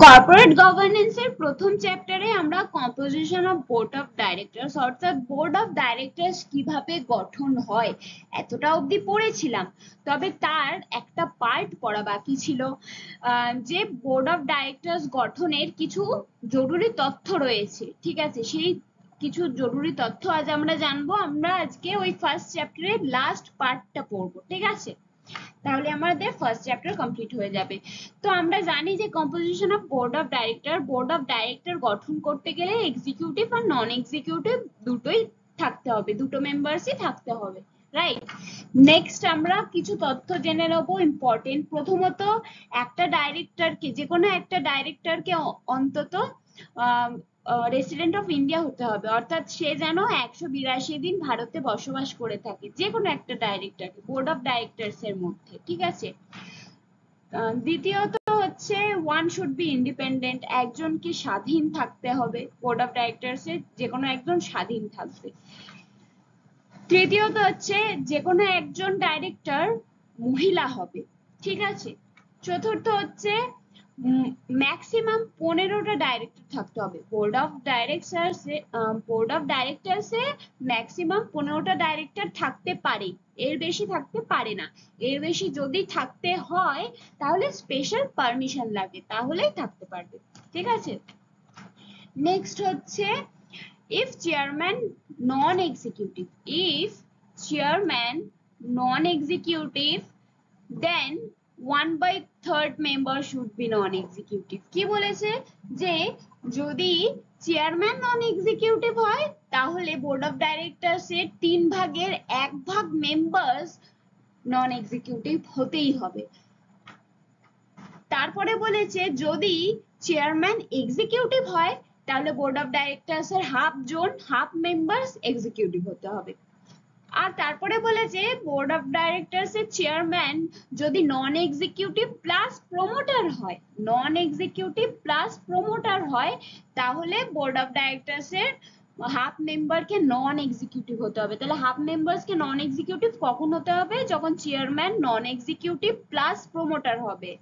Corporate গভর্নেন্সের প্রথম চ্যাপ্টারে আমরা composition of board of directors অর্থাৎ বোর্ড অফ ডাইরেক্টরস কিভাবে গঠন হয় এতটা অবধি পড়েছিলাম। তবে তার একটা পার্ট পড়া বাকি ছিল, যে বোর্ড অফ ডাইরেক্টরস গঠনের কিছু জরুরি তথ্য রয়েছে। ঠিক আছে, সেই কিছু জরুরি তথ্য আজ আমরা জানবো। আমরা আজকে ওই ফার্স্ট চ্যাপ্টারের লাস্ট পার্টটা পড়বো। ঠিক আছে, তাহলে আমাদের ফার্স্ট চ্যাপ্টার কমপ্লিট হয়ে যাবে। তো আমরা জানি যে composition of board of director গঠন করতে গেলে এক্সিকিউটিভ আর নন এক্সিকিউটিভ দুটোই থাকতে হবে, দুটো মেম্বারসই থাকতে হবে, রাইট। নেক্সট আমরা কিছু তথ্য জেনে নেব ইম্পর্টেন্ট। প্রথমত একটা ডাইরেক্টরকে, যে কোনো একটা ডাইরেক্টরকে অন্তত রেসিডেন্ট অফ ইন্ডিয়া হতে হবে, অর্থাৎ সে যেন 182 দিন ভারতে বসবাস করে থাকে, যে কোনো একটা ডাইরেক্টরকে বোর্ড অফ ডাইরেক্টরস এর মধ্যে। ঠিক আছে, দ্বিতীয়ত হচ্ছে ওয়ান শুড বি ইন্ডিপেন্ডেন্ট, একজনকে স্বাধীন থাকতে হবে, বোর্ড অফ ডাইরেক্টরস এর যে কোনো একজন স্বাধীন থাকবে। তৃতীয়ত হচ্ছে যে কোনো একজন ডাইরেক্টর মহিলা হবে। ঠিক আছে, চতুর্থ হচ্ছে ম্যাক্সিমাম 15টা ডাইরেক্টর থাকতে হবে বোর্ড অফ ডাইরেক্টরসে। ম্যাক্সিমাম 15টা ডাইরেক্টর থাকতে পারে, এর বেশি থাকতে পারে না। এর বেশি যদি থাকতে হয় তাহলে স্পেশাল পারমিশন লাগে, তাহলেই থাকতে পারবে। ঠিক আছে, নেক্সট হচ্ছে if chairman non-executive then 1/3 member should be non-executive। কি বলেছে যে যদি চেয়ারম্যান নন এক্সিকিউটিভ হয় তাহলে বোর্ড অফ ডাইরেক্টরস এর 1/3 মেম্বার্স নন এক্সিকিউটিভ হতেই হবে। তারপরে বলেছে যদি চেয়ারম্যান এক্সিকিউটিভ হয় তাহলে বোর্ড অফ ডাইরেক্টরস এর হাফ মেম্বার্স এক্সিকিউটিভ হতে হবে। আর তারপরে বলেছে বোর্ড অফ ডাইরেক্টরস এর চেয়ারম্যান যদি নন এক্সিকিউটিভ প্লাস প্রমোটার হয় তাহলে বোর্ড অফ ডাইরেক্টরস এর হাফ মেম্বারকে নন এক্সিকিউটিভ হতে হবে। তাহলে হাফ মেম্বারসকে নন এক্সিকিউটিভ কখন হতে হবে? যখন চেয়ারম্যান নন এক্সিকিউটিভ প্লাস প্রমোটার হবে।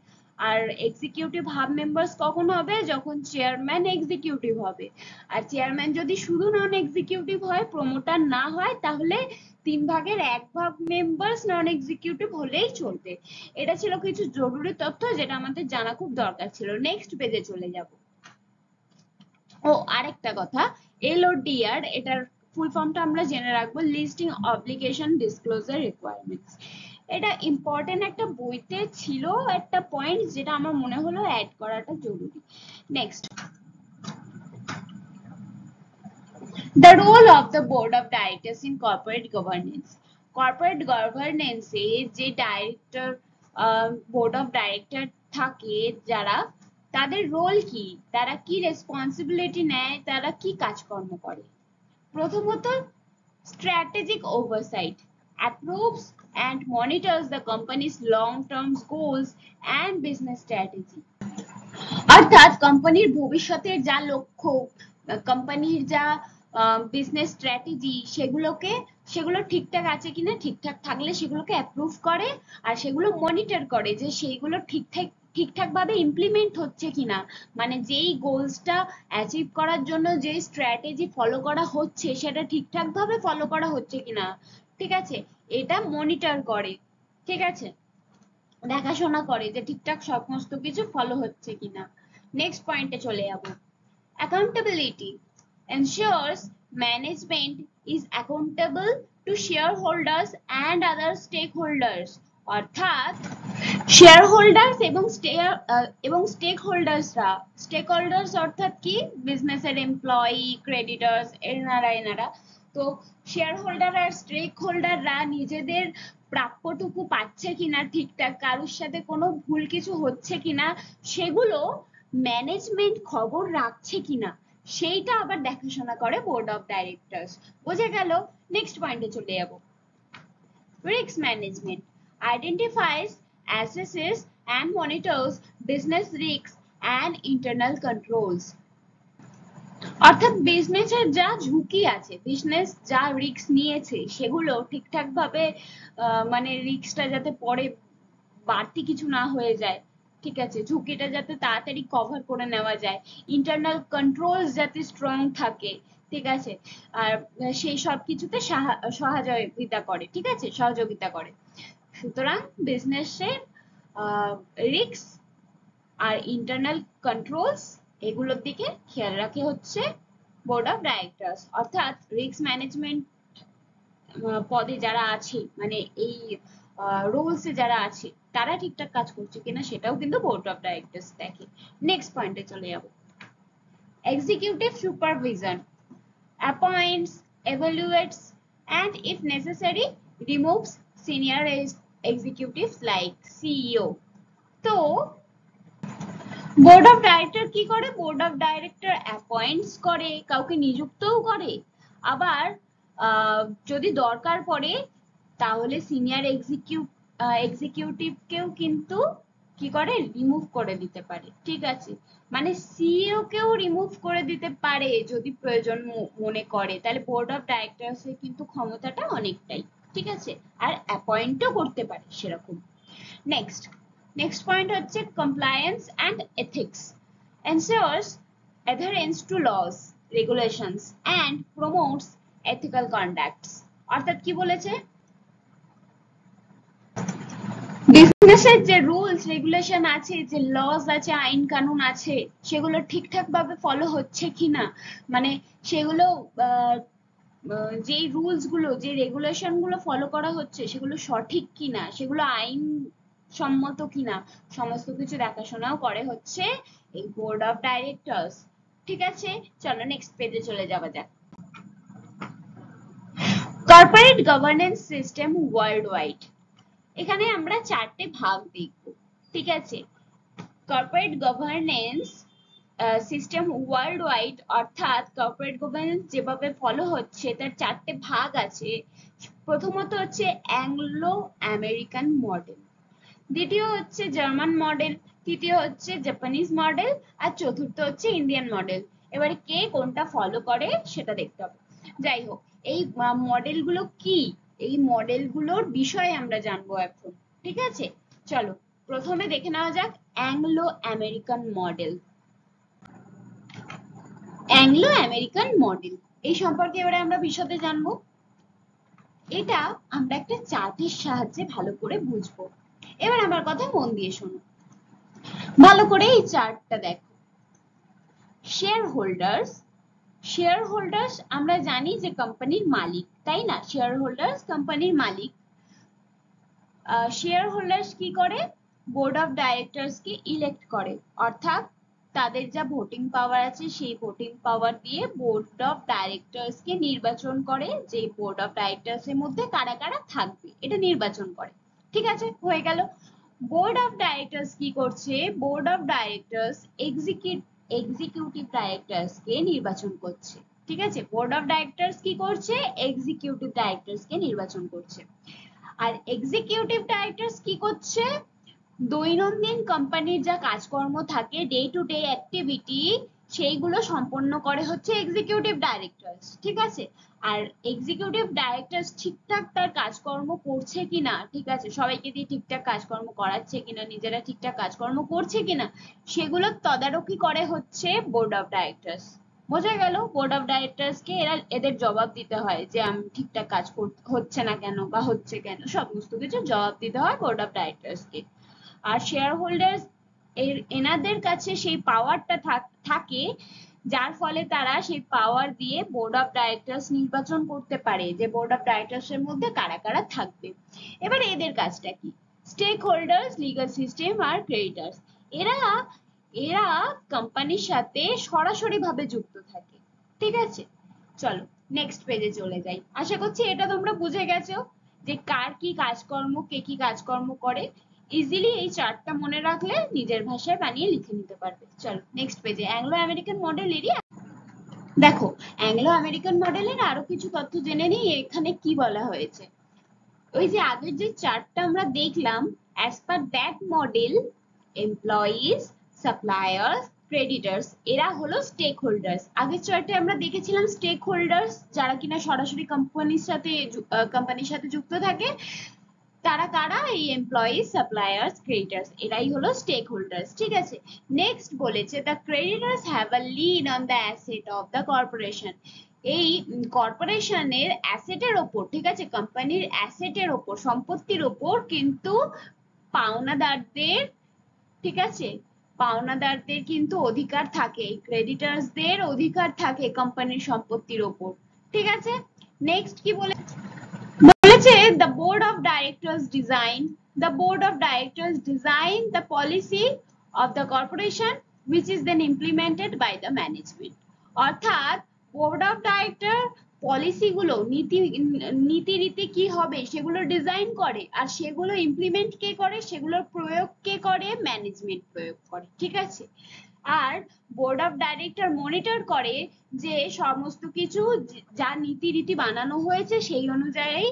আর এক্সিকিউটিভ হাফ মেম্বার্স কখন হবে? যখন চেয়ারম্যান এক্সিকিউটিভ হবে। আর চেয়ারম্যান যদি শুধু নন এক্সিকিউটিভ হয়, প্রমোটার না হয়, তাহলে 1/3 মেম্বার্স নন এক্সিকিউটিভ হলেই চলবে। এটা ছিল কিছু জরুরি তথ্য যেটা আমাদের জানা খুব দরকার ছিল। নেক্সট পেজে চলে যাব। ও আরেকটা কথা, LODR এটার ফুল ফর্মটা আমরা জেনে রাখবো, লিস্টিং অব্লিগেশন ডিসক্লোজার রিকোয়ারমেন্টস। এটা ইম্পর্টেন্ট একটা বইতে ছিল একটা পয়েন্ট, যেটা আমার মনে হলো অ্যাড করাটা জরুরি। Next, the role of the board of directors in corporate governance। corporate governance এ যে ডাইরেক্টর বোর্ড অফ ডাইরেক্টর থাকে যারা, তাদের রোল কি, তারা কি রেসপন্সিবিলিটি নেয়, তারা কি কাজকর্ম করে। প্রথমত strategic oversight, approves and monitors the company's long-term goals and business strategy। অর্থাৎ কোম্পানির ভবিষ্যতের যা লক্ষ্য, কোম্পানির যা বিজনেস স্ট্র্যাটেজি, সেগুলো ঠিকঠাক আছে কিনা, ঠিকঠাক থাকলে সেগুলোকে অ্যাপ্রুভ করে আর সেগুলো মনিটর করে যে সেইগুলো ঠিকঠাক ভাবে ইমপ্লিমেন্ট হচ্ছে কিনা, মানে যেই গোলসটা অ্যাচিভ করার জন্য যে স্ট্র্যাটেজি ফলো করা হচ্ছে সেটা ঠিকঠাক ভাবে ফলো করা হচ্ছে কিনা। ঠিক আছে, এটা মনিটর করে। ঠিক আছে, দেখাশোনা করে যে ঠিকঠাক সমস্ত কিছু ফলো হচ্ছে কিনা। নেক্সট পয়েন্টে চলে যাব। Accountability ensures management is accountable to shareholders and other stakeholders। অর্থাৎ শেয়ার হোল্ডার্স এবং স্টেক হোল্ডার্স অর্থাৎ কি, বিজনেসের এমপ্লয়ি, ক্রেডিটর্স, এনারা। তো শেয়ার হোল্ডার আর স্টেক হোল্ডাররা নিজেদের প্রাপ্যটুকু পাচ্ছে কিনা, ঠিকঠাক কারোর সাথে কোনো ভুল কিছু হচ্ছে কিনা, সেগুলো ম্যানেজমেন্ট খবর রাখছে কিনা, সেইটা আবার দেখাশোনা করে বোর্ড অফ ডাইরেক্টরস। বোঝা গেল? নেক্সট পয়েন্টে চলে যাব। Risk management identifies, assesses and monitors business risks and internal controls। অর্থাৎ বিজনেসের যা ঝুঁকি আছে, বিজনেস যা রিস্ক নিয়েছে সেগুলো ঠিকঠাক ভাবে মানে রিস্কটা যাতে পরে বাড়তি কিছু না হয়ে যায়, ঠিক আছে, ঝুঁকিটা যাতে তাড়াতাড়ি কভার করে নেওয়া যায়, ইন্টারনাল কন্ট্রোলস যাতে স্ট্রং থাকে, ঠিক আছে, আর সেই সব কিছুতে সহযোগিতা করে, ঠিক আছে, সহযোগিতা করে। সুতরাং বিজনেসের রিস্ক আর ইন্টারনাল কন্ট্রোলস এগুলোর দিকে খেয়াল রাখে হচ্ছে বোর্ড অফ ডাইরেক্টরস, অর্থাৎ রিস্ক ম্যানেজমেন্ট পদে যারা আছে, মানে এই রোলসে যারা আছে তারা ঠিকঠাক কাজ করছে কিনা সেটাও কিন্তু বোর্ড অফ ডাইরেক্টরস দেখে। নেক্সট পয়েন্টে চলে যাব। Executive supervision appoints, evaluates, and if necessary removes senior executives like CEO. তো বোর্ড অফ ডাইরেক্টর কি করে? বোর্ড অফ ডাইরেক্টর অ্যাপয়েন্টস করে, কাউকে নিযুক্তও করে, আবার যদি দরকার পড়ে তাহলে সিনিয়র এক্সিকিউটিভকেও কিন্তু কি করে? রিমুভ করে দিতে পারে, ঠিক আছে, মানে সিইও কেও রিমুভ করে দিতে পারে যদি প্রয়োজন মনে করে। তাহলে বোর্ড অফ ডাইরেক্টরস এর কিন্তু ক্ষমতাটা অনেকটাই, ঠিক আছে, আর অ্যাপয়েন্টও করতে পারে সেরকম। নেক্সট পয়েন্ট হচ্ছে compliance and ethics, ensures adherence to laws, regulations and promotes ethical conducts। অর্থাৎ কি বলেছে? বিজনেসের যে রুলস রেগুলেশন আছে, যে লস আছে, আইন কানুন আছে, সেগুলো ঠিকঠাক ভাবে ফলো হচ্ছে কিনা, মানে সেগুলো যেই রুলস গুলো, যে রেগুলেশন গুলো ফলো করা হচ্ছে সেগুলো সঠিক কিনা, সেগুলো আইন সম্মত কিনা, সমস্ত কিছু দেখাশোনাও করে হচ্ছে এই বোর্ড অফ ডাইরেক্টরস, ঠিক আছে। চলো নেক্সট পেজে চলে যাওয়া যাক। Corporate governance system world wide, এখানে আমরা চারটে ভাগ দেখব, ঠিক আছে। Corporate governance system world wide, অর্থাৎ কর্পোরেট গভর্নেন্স যেভাবে ফলো হচ্ছে তার চারটে ভাগ আছে। প্রথমত হচ্ছে অ্যাংলো আমেরিকান মডেল, দ্বিতীয় হচ্ছে জার্মান মডেল, তৃতীয় হচ্ছে জাপানিজ মডেল, আর চতুর্থ হচ্ছে ইন্ডিয়ান মডেল। এবারে কে কোনটা ফলো করে সেটা দেখতে হবে। যাই হোক, এই মডেলগুলো কি, এই মডেলগুলোর বিষয়ে আমরা জানবো এখন, ঠিক আছে। চলো প্রথমে দেখে নেওয়া যাক Anglo American model. Anglo American model এই সম্পর্কে এবারে আমরা বিশদে জানবো। এটা আমরা একটা চার্টের সাহায্যে ভালো করে বুঝবো। এবার আমার কথা মন দিয়ে শোনো, ভালো করে এই চার্টটা দেখো। শেয়ার হোল্ডার্স আমরা জানি যে কোম্পানির মালিক, তাই না? শেয়ার হোল্ডার্স কোম্পানির মালিক। শেয়ার হোল্ডার্স কি করে? Board of directors K elect করে, অর্থাৎ তাদের যা ভোটিং পাওয়ার আছে সেই ভোটিং পাওয়ার দিয়ে বোর্ড অফ ডাইরেক্টরস কে নির্বাচন করে, যে বোর্ড অফ ডাইরেক্টরস এর মধ্যে কারা কারা থাকবে এটা নির্বাচন করে, ঠিক আছে, হয়ে গেল। বোর্ড অফ ডাইরেক্টরস কি করছে? Board of directors executive directors কে নির্বাচন করছে, ঠিক আছে। বোর্ড অফ ডাইরেক্টরস কি করছে? এক্সিকিউটিভ ডাইরেক্টরস কে নির্বাচন করছে। আর এক্সিকিউটিভ ডাইরেক্টরস কি করছে? দৈনন্দিন কোম্পানির যা কাজকর্ম থাকে, ডে টু ডে অ্যাক্টিভিটি, সেইগুলো সম্পন্ন করে হচ্ছে এক্সিকিউটিভ ডাইরেক্টরস, ঠিক আছে। আর এক্সিকিউটিভ ডাইরেক্টরস ঠিকঠাক তার কাজকর্ম করছে কিনা, ঠিক আছে, সবাইকে দিয়ে ঠিকঠাক কাজকর্ম করাচ্ছে কিনা, নিজেরা ঠিকঠাক কাজকর্ম করছে কিনা, সেগুলো তদারকি করে হচ্ছে বোর্ড অফ ডাইরেক্টরস। বোঝা গেল? বোর্ড অফ ডাইরেক্টরস কে এদের জবাব দিতে হয় যে আমি ঠিকঠাক কাজ হচ্ছে না কেন বা হচ্ছে কেন, সমস্ত কিছু জবাব দিতে হয় বোর্ড অফ ডাইরেক্টরস কে। আর শেয়ার হোল্ডার্স এনাদের কাছে সেই পাওয়ারটা থাকে, যার ফলে তারা সেই পাওয়ার দিয়ে বোর্ড অফ ডাইরেক্টরস নির্বাচন করতে পারে যে বোর্ড অফ ডাইরেক্টরস এর মধ্যে কারা কারা থাকবে। এবার এদের কাজটা কি? স্টেক হোল্ডার্স, লিগ্যাল সিস্টেম আর ক্রেডিটার্স, এরা এরা কোম্পানির সাথে সরাসরি ভাবে যুক্ত থাকে, ঠিক আছে। চলো নেক্সট পেজে চলে যাই। আশা করছি এটা তোমরা বুঝে গেছো যে কার কি কাজকর্ম, কে কি কাজকর্ম করে। ইজিলি এই চার্টটা মনে রাখলে নিজের ভাষায় বানিয়ে লিখে নিতে পারবে। চলো নেক্সট পেজে অ্যাংলো আমেরিকান মডেল এরিয়া দেখো। অ্যাংলো আমেরিকান মডেলের আরো কিছু তথ্য জেনে নিই এখানে কি বলা হয়েছে। ওই যে আগের যে চার্টটা আমরা দেখলাম, as per that model employees, suppliers, creditors এরা হলো স্টেক হোল্ডার্স। আগের চার্টে আমরা দেখেছিলাম স্টেক হোল্ডার্স যারা কিনা সরাসরি কোম্পানির সাথে যুক্ত থাকে, তারা কারা? এই এমপ্লয়িজ, সাপ্লায়ার্স, ক্রেডিটার্স, এরাই হলো স্টেক হোল্ডার্স। ঠিক আছে, নেক্সট বলেছে the creditors have a lien on the asset of the corporation. এই কর্পোরেশনের অ্যাসেটের ওপর, ঠিক আছে, কোম্পানির অ্যাসেটের ওপর, সম্পত্তির ওপর কিন্তু পাওনাদারদের, ঠিক আছে, পাওনাদারদের কিন্তু অধিকার থাকে, ক্রেডিটার্সদের অধিকার থাকে কোম্পানির সম্পত্তির ওপর। ঠিক আছে, নেক্সট কি বলেছে? the board of directors design the policy of the corporation which is then implemented by the management। অর্থাৎ board of director পলিসি গুলো, নীতি রীতি কি হবে সেগুলো ডিজাইন করে, আর সেগুলো ইমপ্লিমেন্ট কে করে, সেগুলোর প্রয়োগ কে করে? ম্যানেজমেন্ট প্রয়োগ করে। ঠিক আছে, আর বোর্ড অফ ডাইরেক্টর মনিটর করে যে সমস্ত কিছু যা নীতি রীতি বানানো হয়েছে সেই অনুযায়ী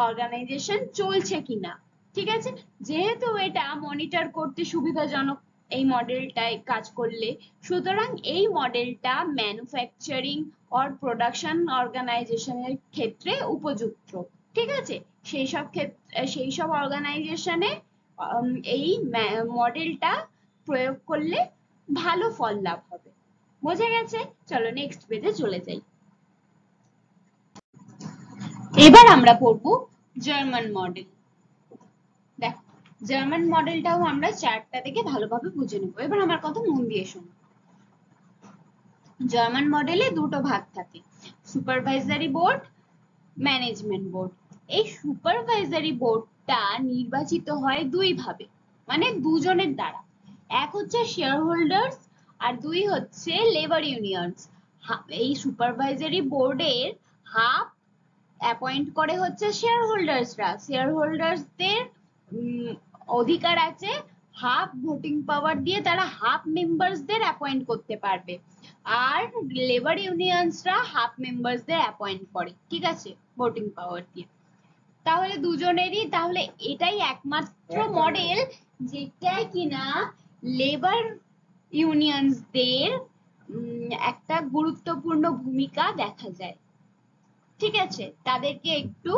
অর্গানাইজেশন চলছে কিনা। ঠিক আছে, যেহেতু এটা মনিটর করতে সুবিধাজনক এই মডেলটায় কাজ করলে, সুতরাং এই মডেলটা ম্যানুফ্যাকচারিং অর প্রোডাকশন অর্গানাইজেশনের ক্ষেত্রে উপযুক্ত। ঠিক আছে, সেই সব অর্গানাইজেশনে এই মডেলটা প্রয়োগ করলে ভালো ফল লাভ হবে। বোঝা গেছে? চলো নেক্সট পেজে চলে যাই। এবার আমরা পড়বো জার্মান মডেল। দেখো, জার্মান মডেলটাও আমরা চার্টটা থেকে ভালোভাবে বুঝে নেব। এবার আমার কথা মন দিয়ে শোনো। জার্মান মডেলে দুটো ভাগ থাকে, সুপারভাইজারি বোর্ড, ম্যানেজমেন্ট বোর্ড। এই সুপারভাইজারি বোর্ডটা নির্বাচিত হয় দুই ভাবে, মানে দুজনের দ্বারা। এক হচ্ছে শেয়ার হোল্ডার্স আর দুই হচ্ছে লেবার ইউনিয়নস। এই সুপারভাইজারি বোর্ডের হাফ অ্যাপয়েন্ট করে হচ্ছে শেয়ার হোল্ডার্সরা। শেয়ার হোল্ডার্সদের অধিকার আছে হাফ ভোটিং পাওয়ার দিয়ে তারা হাফ মেম্বার্সদের অ্যাপয়েন্ট করতে পারবে, আর লেবার ইউনিয়নসরা হাফ মেম্বার্সদের অ্যাপয়েন্ট করে। ঠিক আছে, ভোটিং পাওয়ার দিয়ে। তাহলে দুজনেরই, তাহলে এটাই একমাত্র মডেল যেটা কিনা লেবার ইউনিয়নসদের একটা গুরুত্বপূর্ণ ভূমিকা দেখা যায়। ঠিক আছে, তাদেরকে একটু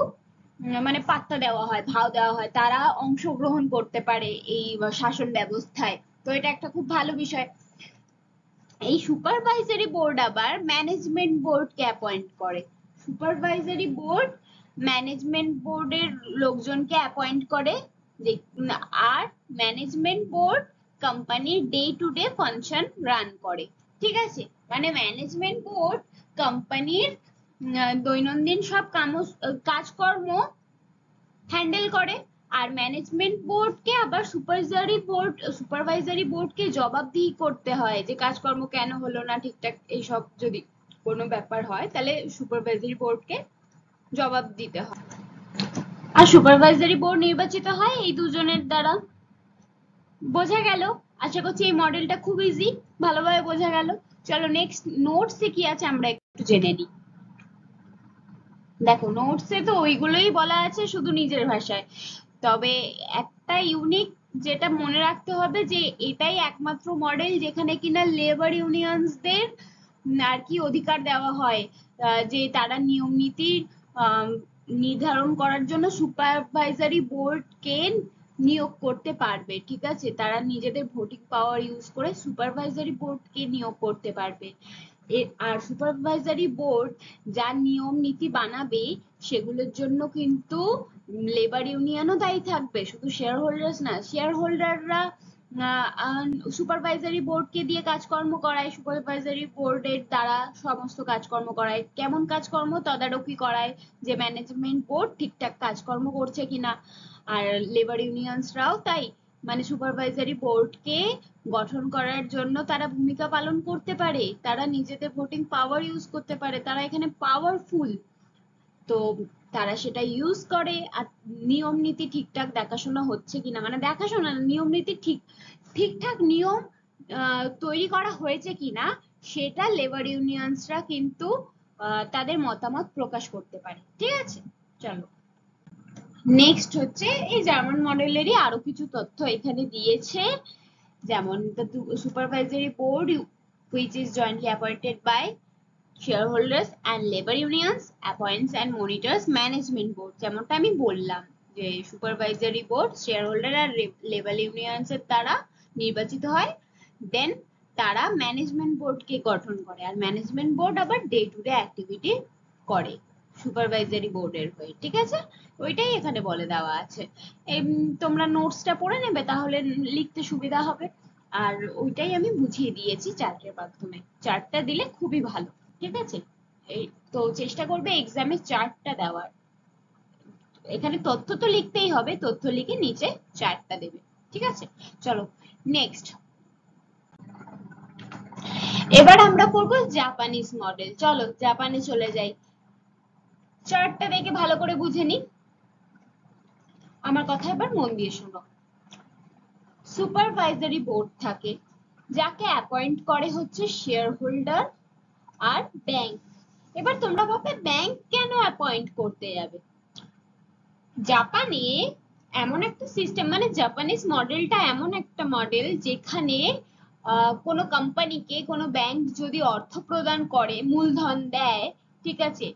মানে পাত্তা দেওয়া হয়, ভাও দেওয়া হয়, তারা অংশগ্রহণ করতে পারে এই শাসন ব্যবস্থায়। তো এটা একটা খুব ভালো বিষয়। এই সুপারভাইজারি বোর্ড আবার ম্যানেজমেন্ট বোর্ডকে অ্যাপয়েন্ট করে। সুপারভাইজারি বোর্ড ম্যানেজমেন্ট বোর্ডের লোকজনকে অ্যাপয়েন্ট করে, আর ম্যানেজমেন্ট বোর্ড কোম্পানির day to day function run করে। ঠিক আছে, মানে ম্যানেজমেন্ট বোর্ড কোম্পানির দৈনন্দিন সব কাজকর্ম হ্যান্ডেল করে, আর ম্যানেজমেন্ট বোর্ডকে আবার সুপারভাইজারি বোর্ডকে জবাবদিহি করতে হয় যে কাজকর্ম কেন হলো না ঠিকঠাক, এইসব যদি কোনো ব্যাপার হয় তাহলে সুপারভাইজারি বোর্ডকে জবাব দিতে হয়। আর সুপারভাইজারি বোর্ড নির্বাচিত হয় এই দুজনের দ্বারা। বোঝা গেল? আশা করছি এই মডেলটা খুব ইজি, ভালোভাবে বোঝা গেল। চলো নেক্সট নোটসে কি আছে আমরা একটু জেনে নিই। দেখো, নোটসে তো ওইগুলোই বলা আছে শুধু নিজের ভাষায়, তবে একটা ইউনিক যেটা মনে রাখতে হবে যে এটাই একমাত্র মডেল যেখানে কিনা লেবার ইউনিয়নসদের আর কি অধিকার দেওয়া হয় যে তারা নিয়ম নীতি নির্ধারণ করার জন্য সুপারভাইজারি বোর্ডকে নিয়োগ করতে পারবে। ঠিক আছে, তারা নিজেদের ভোটিং পাওয়ার ইউজ করে সুপারভাইজারি বোর্ডকে নিয়োগ করতে পারবে। আর সুপারভাইজারি বোর্ড যা নিয়ম নীতি বানাবে সেগুলোর জন্য কিন্তু লেবার ইউনিয়নও দায়ী থাকবে, শুধু শেয়ার হোল্ডার্স না। শেয়ার হোল্ডাররা সুপারভাইজারি বোর্ডকে দিয়ে কাজকর্ম করায়, সুপারভাইজারি বোর্ডের দ্বারা সমস্ত কাজকর্ম করায়। কেমন কাজকর্ম? তদারকি করায় যে ম্যানেজমেন্ট বোর্ড ঠিকঠাক কাজকর্ম করছে কিনা। আর লেবার ইউনিয়নসরাও তাই, মানে সুপারভাইজারি বোর্ডকে গঠন করার জন্য তারা ভূমিকা পালন করতে পারে, তারা নিজেদের ভোটিং পাওয়ার ইউজ করতে পারে, তারা এখানে পাওয়ারফুল। তো তারা সেটা ইউজ করে, আর নিয়ম নীতি ঠিকঠাক দেখাশোনা হচ্ছে কিনা, মানে দেখাশোনা নিয়ম নীতি ঠিকঠাক নিয়ম তৈরি করা হয়েছে কিনা সেটা লেবার ইউনিয়নসরা কিন্তু তাদের মতামত প্রকাশ করতে পারে। ঠিক আছে, চলো নেক্সট হচ্ছে এই জার্মান মডেলেরই আরো কিছু তথ্য এখানে দিয়েছে, যেমন the supervisory board which is jointly appointed by shareholders and labor unions appoints and monitors management board, যেমনটা আমি বললাম যে সুপারভাইজারি বোর্ড শেয়ার হোল্ডার আর লেবার ইউনিয়নস এর দ্বারা নির্বাচিত হয়। দেন তারা ম্যানেজমেন্ট বোর্ডকে গঠন করে, আর ম্যানেজমেন্ট বোর্ড আবার ডে টু ডে অ্যাক্টিভিটি করে সুপারভাইজারি বোর্ডের হয়ে। ঠিক আছে, ওইটাই এখানে বলে দেওয়া আছে। তোমরা নোটসটা পড়ে নেবে, তাহলে লিখতে সুবিধা হবে। আর ওইটাই আমি বুঝিয়ে দিয়েছি চার্টের মাধ্যমে, চার্টটা দিলে খুবই ভালো। ঠিক আছে, এই তো চেষ্টা করবে এক্সামে চার্টটা দেওয়ার। এখানে তথ্য তো লিখতেই হবে, তথ্য লিখে নিচে চার্টটা দেবে। ঠিক আছে, চলো নেক্সট। এবার আমরা করব জাপানিজ মডেল। চলো জাপানে চলে যাই, চার্টটা দেখে ভালো করে বুঝে নি। আমার কথা এবার মন দিয়ে শোনো। সুপারভাইজারি বোর্ড থাকে, যাকে অ্যাপয়েন্ট করে হচ্ছে শেয়ার হোল্ডার আর ব্যাংক। এবার তোমরা ভাববে ব্যাংক কেন অ্যাপয়েন্ট করতে যাবে? জাপানে এমন একটা সিস্টেম, মানে জাপানিজ মডেলটা এমন একটা মডেল যেখানে কোনো কোম্পানিকে কোনো ব্যাংক যদি অর্থ প্রদান করে, মূলধন দেয়, ঠিক আছে,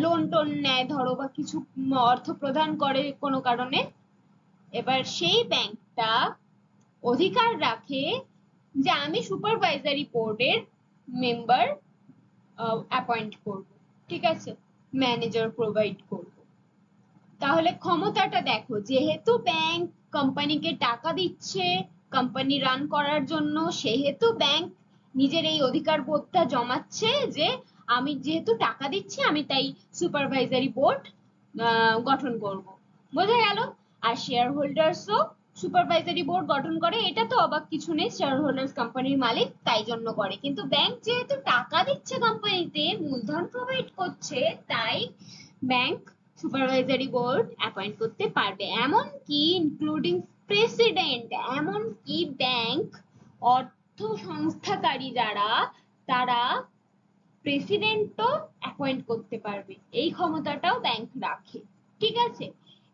লোন টোন নেয় ধরো, বা কিছু অর্থ প্রদান করে কোনো কারণে, এবার সেই ব্যাংকটা অধিকার রাখে যে আমি সুপারভাইজারি বোর্ডের মেম্বার অ্যাপয়েন্ট করব, ঠিক আছে, ম্যানেজার প্রোভাইড করব। তাহলে ক্ষমতাটা দেখো, যেহেতু ব্যাংক কোম্পানিকে টাকা দিচ্ছে কোম্পানি রান করার জন্য, সেহেতু ব্যাংক নিজের এই অধিকার বোধটা জমাচ্ছে যে আমি যেহেতু টাকা দিচ্ছি, আমি তাই সুপারভাইজারি বোর্ড গঠন করব। বোঝা গেল? আর শেয়ার হোল্ডার্সও সুপারভাইজারি বোর্ড গঠন করে, এটা তো অবাক কিছু নেই, শেয়ার হোল্ডার্স কোম্পানির মালিক, তাই জন্য করে। কিন্তু ব্যাংক যেহেতু টাকা দিচ্ছে কোম্পানিতে, মূলধন প্রোভাইড করছে, তাই ব্যাংক সুপারভাইজারি বোর্ড অ্যাপয়েন্ট করতে পারবে, এমনকি ইনক্লুডিং প্রেসিডেন্ট। এমনকি ব্যাংক অর্থ সংস্থাকারী যারা, তারা প্রেসিডেন্টও অ্যাপয়েন্ট করতে পারবে, এই ক্ষমতাটাও ব্যাংক রাখে। ঠিক আছে,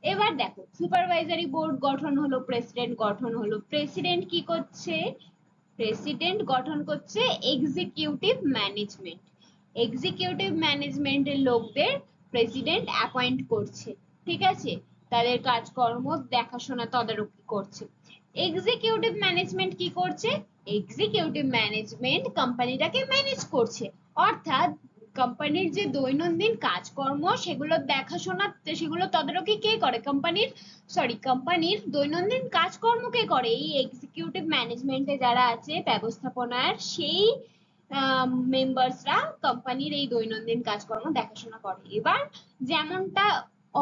এবার দেখো সুপারভাইজারি বোর্ড গঠন হলো, প্রেসিডেন্ট গঠন হলো। প্রেসিডেন্ট কি করছে? প্রেসিডেন্ট গঠন করছে এক্সিকিউটিভ ম্যানেজমেন্ট। এক্সিকিউটিভ ম্যানেজমেন্টের লোকদের প্রেসিডেন্ট অ্যাপয়েন্ট করছে, ঠিক আছে, তাদের কাজকর্ম দেখাশোনা তদারকি করছে। এক্সিকিউটিভ ম্যানেজমেন্ট কি করছে? এক্সিকিউটিভ ম্যানেজমেন্ট কোম্পানিটাকে ম্যানেজ করছে, অর্থাৎ কোম্পানির যে দৈনন্দিন কাজকর্ম সেগুলো দেখাশোনা, সেগুলো তদারকি কে করে? কোম্পানির দৈনন্দিন কাজকর্ম কে করে? এই এক্সিকিউটিভ ম্যানেজমেন্টে যারা আছে ব্যবস্থাপনার, সেই মেম্বার্সরা কোম্পানির এই দৈনন্দিন কাজকর্ম দেখাশোনা করে। এবার যেমনটা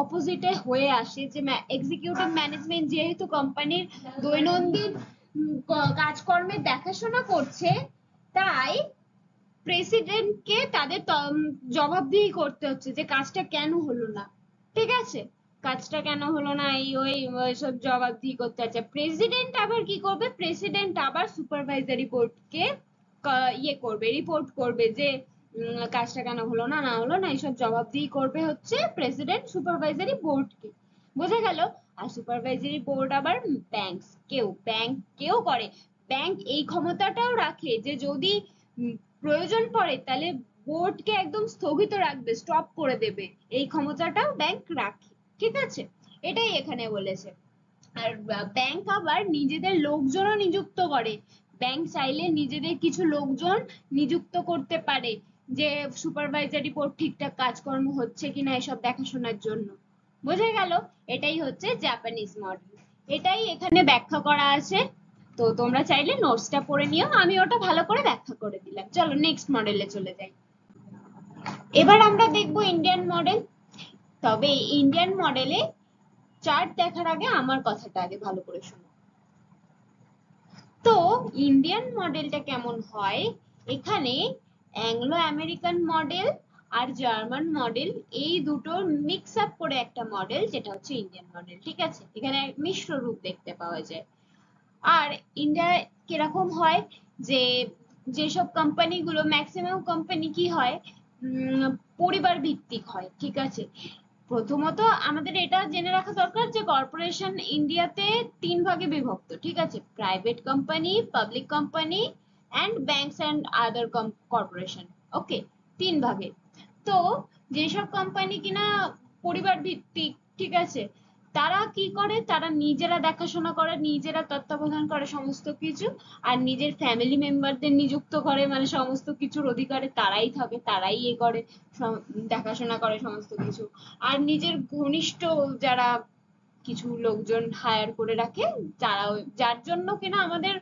অপোজিটে হয়ে আসে যে এক্সিকিউটিভ ম্যানেজমেন্ট যেহেতু কোম্পানির দৈনন্দিন কাজকর্মের দেখাশোনা করছে, তাই প্রেসিডেন্টকে তাদের জবাবদিহি করতে হচ্ছে যে কাজটা কেন হলো না, ঠিক আছে, কাজটা কেন হলো না, এই ওই সব জবাবদিহি করতে হচ্ছে। প্রেসিডেন্ট আবার কি করবে? প্রেসিডেন্ট আবার সুপারভাইজারি বোর্ডকে ইয়ে করবে, রিপোর্ট করবে যে কাজটা কেন হলো না, না হলো না, এইসব জবাবদিহি করবে হচ্ছে প্রেসিডেন্ট সুপারভাইজারি বোর্ডকে। বোঝা গেল? আর সুপারভাইজারি বোর্ড আবার ব্যাংককেও করে। ব্যাংক এই ক্ষমতাটাও রাখে যে যদি প্রয়োজন পড়ে তাহলে বোর্ডকে একদম স্থগিত রাখবে, স্টপ করে দেবে, এই ক্ষমতাটাও ব্যাংক রাখে। ঠিক আছে, এটাই এখানে বলেছে। আর ব্যাংক আবার নিজেদের লোকজনও নিযুক্ত করে। ব্যাংক চাইলে নিজেদের কিছু লোকজন নিযুক্ত করতে পারে যে সুপারভাইজারি বোর্ড ঠিকঠাক কাজকর্ম হচ্ছে কিনা এসব দেখাশোনার জন্য। বোঝা গেল? এটাই হচ্ছে জাপানিজ মডেল, এটাই এখানে ব্যাখ্যা করা আছে। তো তোমরা চাইলে নোটসটা পড়ে নিও, আমি ওটা ভালো করে ব্যাখ্যা করে দিলাম। চলো নেক্সট মডেলে চলে যাই। এবার আমরা দেখব ইন্ডিয়ান মডেল। তবে ইন্ডিয়ান মডেলে চার্ট দেখার আগে আমার কথাটা আগে ভালো করে শোনো। তো ইন্ডিয়ান মডেলটা কেমন হয়? এখানে অ্যাংলো আমেরিকান মডেল আর জার্মান মডেল, এই দুটো মিক্স আপ করে একটা মডেল, যেটা হচ্ছে ইন্ডিয়ান মডেল। ঠিক আছে, এখানে মিশ্র রূপ দেখতে পাওয়া যায়। আর ইন্ডিয়ায় কিরকম হয় যে যেসব কোম্পানিগুলো, ম্যাক্সিমাম কোম্পানি কি হয়, পরিবার ভিত্তিক হয়। ঠিক আছে, প্রথমত আমাদের এটা জেনে রাখা দরকার যে কর্পোরেশন ইন্ডিয়াতে 3 ভাগে বিভক্ত। ঠিক আছে, private company, public company and banks and other corporation. Okay, 3 ভাগে। তো যেসব কোম্পানি কিনা পরিবার ভিত্তিক, ঠিক আছে, তারা কি করে, তারা নিজেরা দেখাশোনা করে, নিজেরা তত্ত্বাবধান করে সমস্ত কিছু, আর নিজের ফ্যামিলি মেম্বারদের নিযুক্ত করে, মানে সমস্ত কিছুর অধিকারে তারাই থাকে, তারাই করে দেখাশোনা করে সমস্ত কিছু। আর নিজের ঘনিষ্ঠ যারা কিছু লোকজন হায়ার করে রাখে, যার জন্য কিনা আমাদের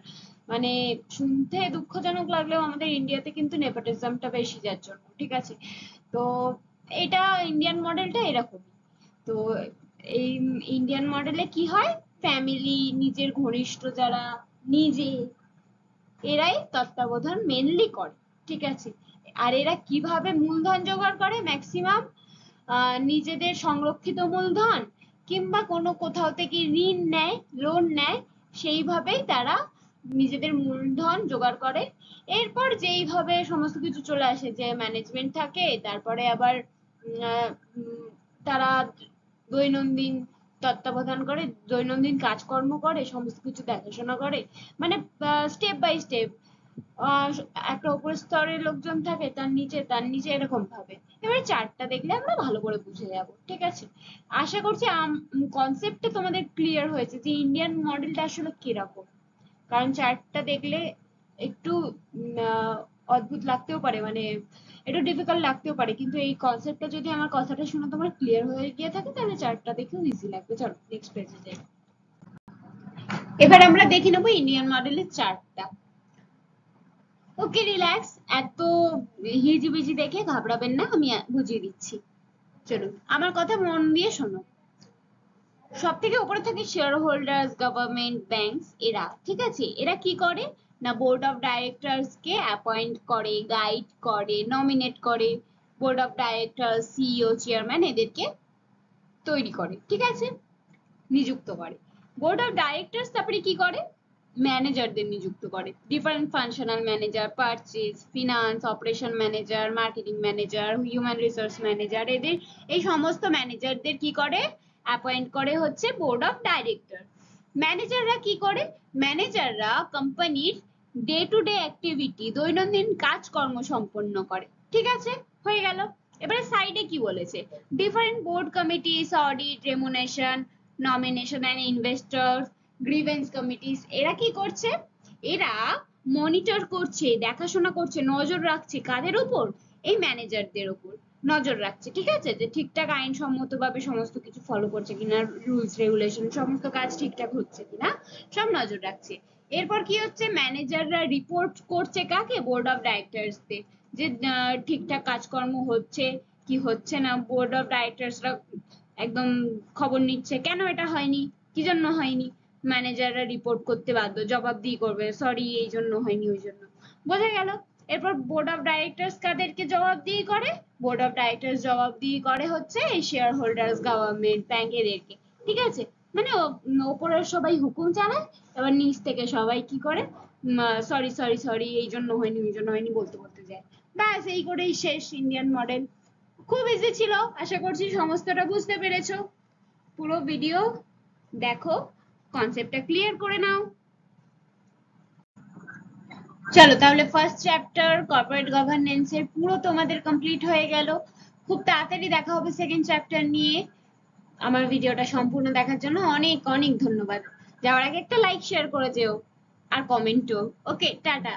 মানে শুনতে দুঃখজনক লাগলেও আমাদের ইন্ডিয়াতে কিন্তু নেপোটিজমটা বেশি, যার জন্য, ঠিক আছে। তো এটা ইন্ডিয়ান মডেলটা এরকম। তো এই ইন্ডিয়ান মডেলে কি হয়, ফ্যামিলি, নিজের ঘনিষ্ঠ যারা, নিজে, এরাই তত্ত্বাবধান মেনলি করে, ঠিক আছে। আর এরা কিভাবে মূলধন জোগাড় করে, ম্যাক্সিমাম নিজেদের সংরক্ষিত মূলধন কিংবা কোনো কোথাও থেকে ঋণ নেয়, লোন নেয়, সেইভাবেই তারা নিজেদের মূলধন জোগাড় করে। এরপর যেইভাবে সমস্ত কিছু চলে আসে, যে ম্যানেজমেন্ট থাকে, তারপরে আবার তারা দৈনন্দিন তত্ত্বাবধান করে, দৈনন্দিন কাজকর্ম করে, সমস্ত কিছু দেখাশোনা করে, মানে স্টেপ বাই স্টেপ। একটা উপর স্তরের লোকজন থাকে, তার নিচে এরকম ভাবে। এবারে চার্টটা দেখলে আমরা ভালো করে বুঝে যাব, ঠিক আছে। আশা করছি কনসেপ্টটা তোমাদের ক্লিয়ার হয়েছে যে ইন্ডিয়ান মডেলটা আসলে কিরকম। কারণ চার্টটা দেখলে একটু অদ্ভুত লাগতেও পারে, মানে একটু ডিফিকাল্ট লাগতেও পারে, কিন্তু এই কনসেপ্টটা যদি আমার কথাটা শুনে তোমার ক্লিয়ার হয়ে গিয়ে থাকে, তাহলে চার্টটা দেখেও ইজি লাগবে। চলো নেক্সট পেজে যাই। এবার আমরা দেখে নেবো ইন্ডিয়ান মডেলের চার্টটা। ওকে, রিল্যাক্স, এত হিজিবিজি দেখে ঘাবড়াবেন না, আমি বুঝিয়ে দিচ্ছি। চলুন আমার কথা মন দিয়ে শোনো। সব থেকে উপরে থাকে শেয়ার হোল্ডার্স, গভর্নমেন্ট, ব্যাংকস, এরা, ঠিক আছে। এরা কি করে না, board of directors K appoint করে, গাইড করে, নমিনেট করে। Board of director, CEO, chairman এদেরকে তৈরি করে, ঠিক আছে, নিযুক্ত করে। বোর্ড অফ ডাইরেক্টরস তারপরে কি করে, ম্যানেজারদের নিযুক্ত করে, different functional manager, purchase, finance, operation manager, marketing manager, human resource manager, এদের এই সমস্ত ম্যানেজারদের কি করে, অ্যাপয়েন্ট করে হচ্ছে বোর্ড অফ ডাইরেক্টর। ম্যানেজাররা কি করে, ম্যানেজাররা কোম্পানির ডে টু ডে অ্যাক্টিভিটি, দৈনন্দিন কাজকর্ম সম্পন্ন করে, ঠিক আছে, হয়ে গেল। এবারে সাইডে কি বলেছে, different board committees, audit, remuneration, nomination and investor, grievance committees, এরা কি করছে, এরা মনিটর করছে, দেখাশোনা করছে, নজর রাখছে কাদের উপর, এই ম্যানেজারদের উপর নজর রাখছে, ঠিক আছে, যে ঠিকঠাক আইনসম্মত ভাবে সমস্ত কিছু ফলো করছে কিনা, রুলস রেগুলেশন সমস্ত কাজ ঠিকঠাক হচ্ছে কিনা, সব নজর রাখছে। এরপর কি হচ্ছে, ম্যানেজাররা রিপোর্ট করছে কাকে, বোর্ড অফ ডাইরেক্টরসদের, যে ঠিকঠাক কাজকর্ম হচ্ছে কি হচ্ছে না। বোর্ড অফ ডাইরেক্টরসরা একদম খবর নিচ্ছে, কেন এটা হয়নি, কি জন্য হয়নি, ম্যানেজাররা রিপোর্ট করতে বাধ্য, জবাবদিহি করবে, সরি এই জন্য হয়নি, ওই জন্য, বোঝা গেল। এরপর বোর্ড অফ ডাইরেক্টরস কাদেরকে জবাবদিহি করে, বোর্ড অফ ডাইরেক্টরস জবাবদিহি করে হচ্ছে এই শেয়ার হোল্ডার্স, গভর্নমেন্ট, ব্যাংক, এদেরকে, ঠিক আছে। মানে ওপরের সবাই হুকুম চালায়, এবার নিচ থেকে সবাই কি করে, সরি সরি সরি, এই জন্য হয়নি, ওই জন্য হয়নি বলতে বলতে যায়। ব্যাস এই করেই শেষ ইন্ডিয়ান মডেল। খুব ইজি ছিল, আশা করছি সমস্তটা বুঝতে পেরেছো। পুরো ভিডিও দেখো, কনসেপ্টটা ক্লিয়ার করে নাও। চলো তাহলে ফার্স্ট চ্যাপ্টার কর্পোরেট গভর্নেন্স এর পুরো তোমাদের কমপ্লিট হয়ে গেল। খুব তাড়াতাড়ি দেখা হবে সেকেন্ড চ্যাপ্টার নিয়ে। আমার ভিডিওটা সম্পূর্ণ দেখার জন্য অনেক অনেক ধন্যবাদ। যাওয়ার আগে একটা লাইক শেয়ার করে যেও, আর কমেন্টও। ওকে, টাটা।